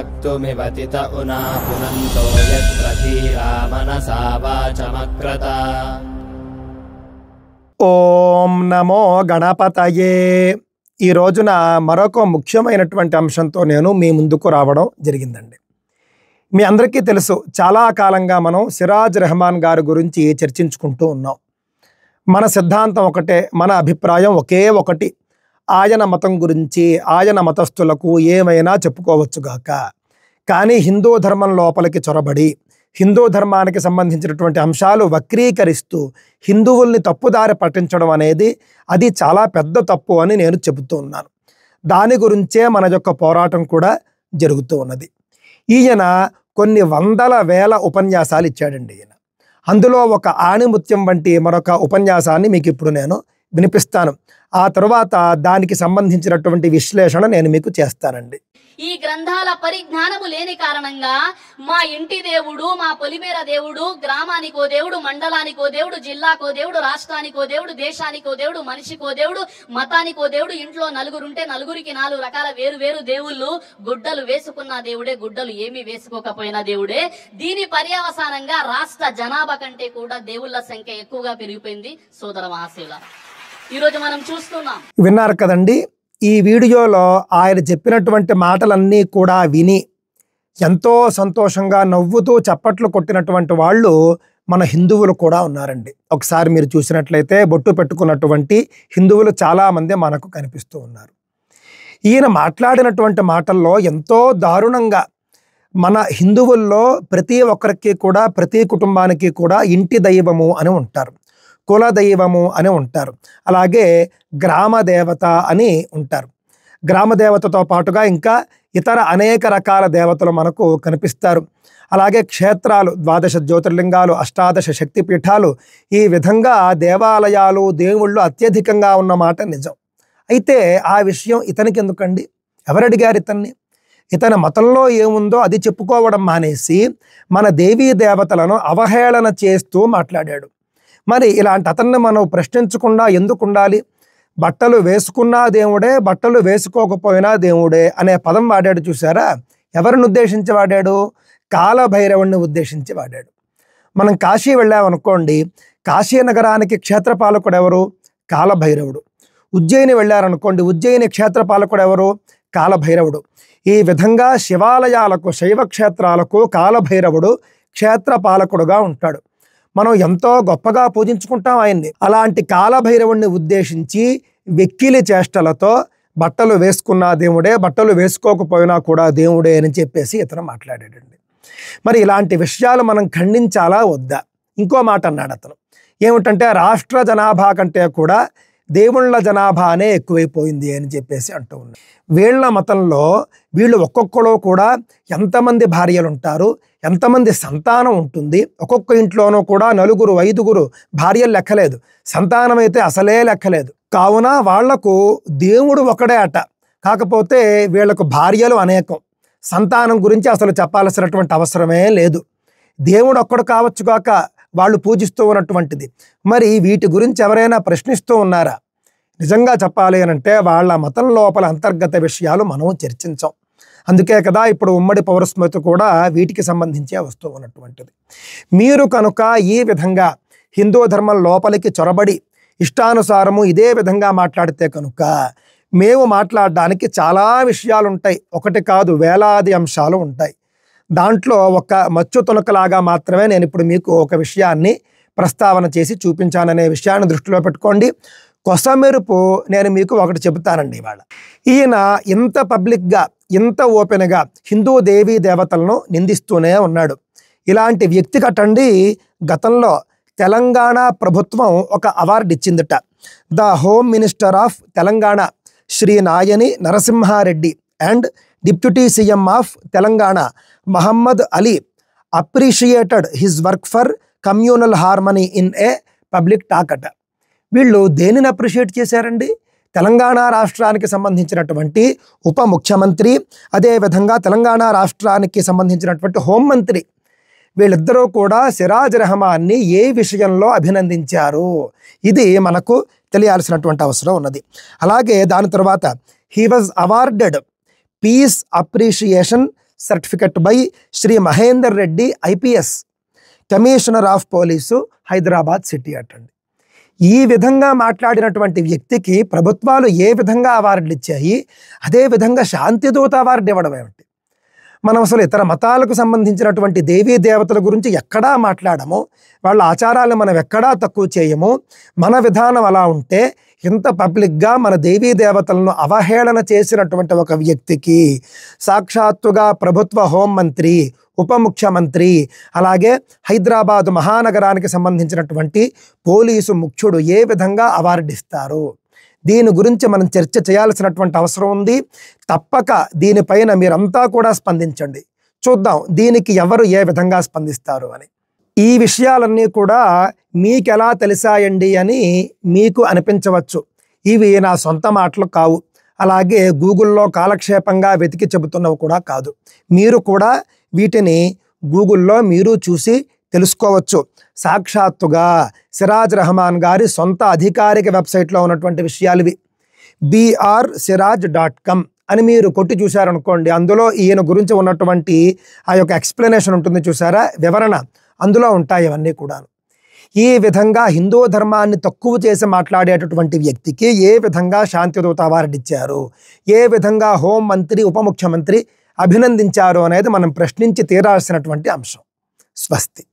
शक्तुमिवतित उना पुनन्तो यत्र धीरा मनसा वाचमक्रत। ఓం నమో గణపతయే. ఈ రోజున మరొక ముఖ్యమైనటువంటి అంశంతో నేను మీ ముందుకు రావడం జరిగిందండి. మీ అందరికీ తెలుసు, చాలా కాలంగా మనం సిరాజ్ రెహమాన్ గారి గురించి చర్చించుకుంటూ ఉన్నాం. మన సిద్ధాంతం ఒకటే, మన అభిప్రాయం ఒకే ఒకటి. ఆయన మతం గురించి ఆయన మతస్థులకు ఏమైనా చెప్పుకోవచ్చుగాక, కానీ హిందూ ధర్మం లోపలికి చొరబడి హిందూ ధర్మానికి సంబంధించినటువంటి అంశాలు వక్రీకరిస్తూ హిందువుల్ని తప్పుదారి పట్టించడం అనేది అది చాలా పెద్ద తప్పు అని నేను చెబుతూ ఉన్నాను. దాని గురించే మన యొక్క పోరాటం కూడా జరుగుతూ ఉన్నది. ఈయన కొన్ని వందల వేల ఉపన్యాసాలు ఇచ్చాడండి. ఈయన అందులో ఒక ఆణిముత్యం వంటి మరొక ఉపన్యాసాన్ని మీకు ఇప్పుడు నేను వినిపిస్తాను. ఆ తరువాత దానికి సంబంధించినటువంటి విశ్లేషణ నేను మీకు చేస్తానండి. ఈ గ్రంథాల పరిజ్ఞానము లేని కారణంగా మా ఇంటి దేవుడు, మా పొలిమేర దేవుడు, గ్రామానికో దేవుడు, మండలానికో దేవుడు, జిల్లాకో దేవుడు, రాష్ట్రానికో దేవుడు, దేశానికో దేవుడు, మనిషికో దేవుడు, మతానికో దేవుడు, ఇంట్లో నలుగురుంటే నలుగురికి 4 రకాల వేరు వేరు దేవుళ్ళు, గుడ్డలు వేసుకున్న దేవుడే, గుడ్డలు ఏమీ వేసుకోకపోయినా దేవుడే. దీని పర్యవసానంగా రాష్ట్ర జనాభా కంటే కూడా దేవుళ్ళ సంఖ్య ఎక్కువగా పెరిగిపోయింది. సోదర మహాశివుల, ఈరోజు మనం చూస్తున్నాం. విన్నారు కదండి. ఈ వీడియోలో ఆయన చెప్పినటువంటి మాటలన్నీ కూడా విని ఎంతో సంతోషంగా నవ్వుతూ చప్పట్లు కొట్టినటువంటి వాళ్ళు మన హిందువులు కూడా ఉన్నారండి. ఒకసారి మీరు చూసినట్లయితే బొట్టు పెట్టుకున్నటువంటి హిందువులు చాలామంది మనకు కనిపిస్తూ ఉన్నారు. ఈయన మాట్లాడినటువంటి మాటల్లో ఎంతో దారుణంగా మన హిందువుల్లో ప్రతి ఒక్కరికి కూడా, ప్రతి కుటుంబానికి కూడా ఇంటి దైవము అని ఉంటారు, కుల దైవము అని ఉంటారు, అలాగే గ్రామ దేవత అని ఉంటారు. గ్రామ దేవతతో పాటుగా ఇంకా ఇతర అనేక రకాల దేవతలు మనకు కనిపిస్తారు. అలాగే క్షేత్రాలు, 12 జ్యోతిర్లింగాలు, 18 శక్తిపీఠాలు, ఈ విధంగా దేవాలయాలు, దేవుళ్ళు అత్యధికంగా ఉన్నమాట నిజం. అయితే ఆ విషయం ఇతనికి ఎందుకండి? ఎవరడిగారు ఇతన్ని? ఇతని మతంలో ఏముందో అది చెప్పుకోవడం మానేసి మన దేవీ దేవతలను అవహేళన చేస్తూ మాట్లాడాడు. మరి ఇలాంటి అతన్ని మనం ప్రశ్నించకుండా ఎందుకు ఉండాలి? బట్టలు వేసుకున్నా దేవుడే, బట్టలు వేసుకోకపోయినా దేవుడే అనే పదం వాడాడు చూసారా? ఎవరిని ఉద్దేశించి వాడాడు? కాలభైరవుణ్ణి ఉద్దేశించి వాడాడు. మనం కాశీ వెళ్ళామనుకోండి, కాశీ నగరానికి క్షేత్రపాలకుడు ఎవరు? కాలభైరవుడు. ఉజ్జయిని వెళ్ళారనుకోండి, ఉజ్జయిని క్షేత్రపాలకుడు ఎవరు? కాలభైరవుడు. ఈ విధంగా శివాలయాలకు, శైవ క్షేత్రాలకు కాలభైరవుడు క్షేత్రపాలకుడుగా ఉంటాడు. మనం ఎంతో గొప్పగా పూజించుకుంటాం ఆయన్ని. అలాంటి కాలభైరవుణ్ణి ఉద్దేశించి వెక్కిలి చేష్టలతో బట్టలు వేసుకున్నా దేవుడే, బట్టలు వేసుకోకపోయినా కూడా దేవుడే అని చెప్పేసి ఇతను మాట్లాడాడండి. మరి ఇలాంటి విషయాలు మనం ఖండించాలా వద్దా? ఇంకో మాట అన్నాడు అతను. ఏమిటంటే రాష్ట్ర జనాభా కంటే కూడా దేవుళ్ళ జనాభానే ఎక్కువైపోయింది అని చెప్పేసి అంటూ ఉన్నాయి. వీళ్ళ మతంలో వీళ్ళు ఒక్కొక్కరు కూడా ఎంతమంది భార్యలు ఉంటారు, ఎంతమంది సంతానం ఉంటుంది, ఒక్కొక్క ఇంట్లోనూ కూడా 4, 5 భార్యలు లెక్కలేదు, సంతానం అయితే అసలే లెక్కలేదు. కావున వాళ్లకు దేవుడు ఒకడే అట, కాకపోతే వీళ్లకు భార్యలు అనేకం. సంతానం గురించి అసలు చెప్పాల్సినటువంటి అవసరమే లేదు. దేవుడు ఒక్కడు కావచ్చుగాక వాళ్ళు పూజిస్తూ ఉన్నటువంటిది. మరి వీటి గురించి ఎవరైనా ప్రశ్నిస్తూ ఉన్నారా? నిజంగా చెప్పాలి అనంటే వాళ్ళ మతం లోపల అంతర్గత విషయాలు మనం చర్చించాం. అందుకే కదా ఇప్పుడు ఉమ్మడి పౌరస్మృతి కూడా వీటికి సంబంధించే వస్తూ ఉన్నటువంటిది. మీరు కనుక ఈ విధంగా హిందూ ధర్మం లోపలికి చొరబడి ఇష్టానుసారము ఇదే విధంగా మాట్లాడితే కనుక మేము మాట్లాడడానికి చాలా విషయాలు ఉంటాయి. ఒకటి కాదు, వేలాది అంశాలు ఉంటాయి. దాంట్లో ఒక మచ్చు తునకలాగా మాత్రమే నేను ఇప్పుడు మీకు ఒక విషయాన్ని ప్రస్తావన చేసి చూపించాననే విషయాన్ని దృష్టిలో పెట్టుకోండి. కొసమెరుపు నేను మీకు ఒకటి చెబుతానండి. ఇవాళ ఈయన ఇంత పబ్లిక్గా, ఇంత ఓపెన్గా హిందూ దేవీ దేవతలను నిందిస్తూనే ఉన్నాడు. ఇలాంటి వ్యక్తి కట్టండి గతంలో తెలంగాణ ప్రభుత్వం ఒక అవార్డు ఇచ్చిందట. The home minister of Telangana Shri Nayini Narasimha Reddy and deputy CM of Telangana Mohammed Ali appreciated his work for communal harmony in a public talk అట. వీళ్ళు దేనిని అప్రిషియేట్ చేశారండి? తెలంగాణ రాష్ట్రానికి సంబంధించినటువంటి ఉప ముఖ్యమంత్రి, అదేవిధంగా తెలంగాణ రాష్ట్రానికి సంబంధించినటువంటి హోంమంత్రి, వీళ్ళిద్దరూ కూడా సిరాజ్ రెహమాన్ని ఏ విషయంలో అభినందించారు, ఇది మనకు తెలియాల్సినటువంటి అవసరం ఉన్నది. అలాగే దాని తర్వాత he was awarded peace appreciation certificate by Shri Mahender Reddy IPS, commissioner of police, Hyderabad city అటండి. ఈ విధంగా మాట్లాడినటువంటి వ్యక్తికి ప్రభుత్వాలు ఏ విధంగా అవార్డులు ఇచ్చాయి, అదే విధంగా శాంతిదూత అవార్డు ఇవ్వడం ఏమిటి? మనం అసలు ఇతర మతాలకు సంబంధించినటువంటి దేవీ దేవతల గురించి ఎక్కడా మాట్లాడము, వాళ్ళ ఆచారాలను మనం ఎక్కడా తక్కువ చేయము. మన విధానం అలా ఉంటే ఇంత పబ్లిక్గా మన దేవీ దేవతలను అవహేళన చేసినటువంటి ఒక వ్యక్తికి సాక్షాత్తుగా ప్రభుత్వ హోంమంత్రి, ఉప ముఖ్యమంత్రి, అలాగే హైదరాబాద్ మహానగరానికి సంబంధించినటువంటి పోలీసు ముఖ్యుడు ఏ విధంగా అవార్డు ఇస్తారు? దీని గురించి మనం చర్చ చేయాల్సినటువంటి అవసరం ఉంది. తప్పక దీనిపైన మీరంతా కూడా స్పందించండి. చూద్దాం దీనికి ఎవరు ఏ విధంగా స్పందిస్తారు అని. ఈ విషయాలన్నీ కూడా మీకెలా తెలిసాయండి అని మీకు అనిపించవచ్చు. ఇవి నా సొంత మాటలు కావు, అలాగే గూగుల్లో కాలక్షేపంగా వెతికి చెబుతున్నవి కూడా కాదు. మీరు కూడా వీటిని గూగుల్లో మీరు చూసి తెలుసుకోవచ్చు. సాక్షాత్తుగా సిరాజ్ రెహమాన్ గారి సొంత అధికారిక వెబ్సైట్లో ఉన్నటువంటి విషయాలు ఇవి. brSiraj.com అని మీరు కొట్టి చూశారనుకోండి, అందులో ఈయన గురించి ఉన్నటువంటి ఆ యొక్క ఎక్స్ప్లెనేషన్ ఉంటుంది చూసారా, వివరణ అందులో ఉంటాయి ఇవన్నీ కూడా. ఈ విధంగా హిందూ ధర్మాన్ని తక్కువ చేసి మాట్లాడేటటువంటి వ్యక్తికి ఏ విధంగా శాంతిదూత అవార్డు ఇచ్చారు, ఏ విధంగా హోంమంత్రి, ఉప ముఖ్యమంత్రి అభినందించారు అనేది మనం ప్రశ్నించి తీరాల్సినటువంటి అంశం. స్వస్తి.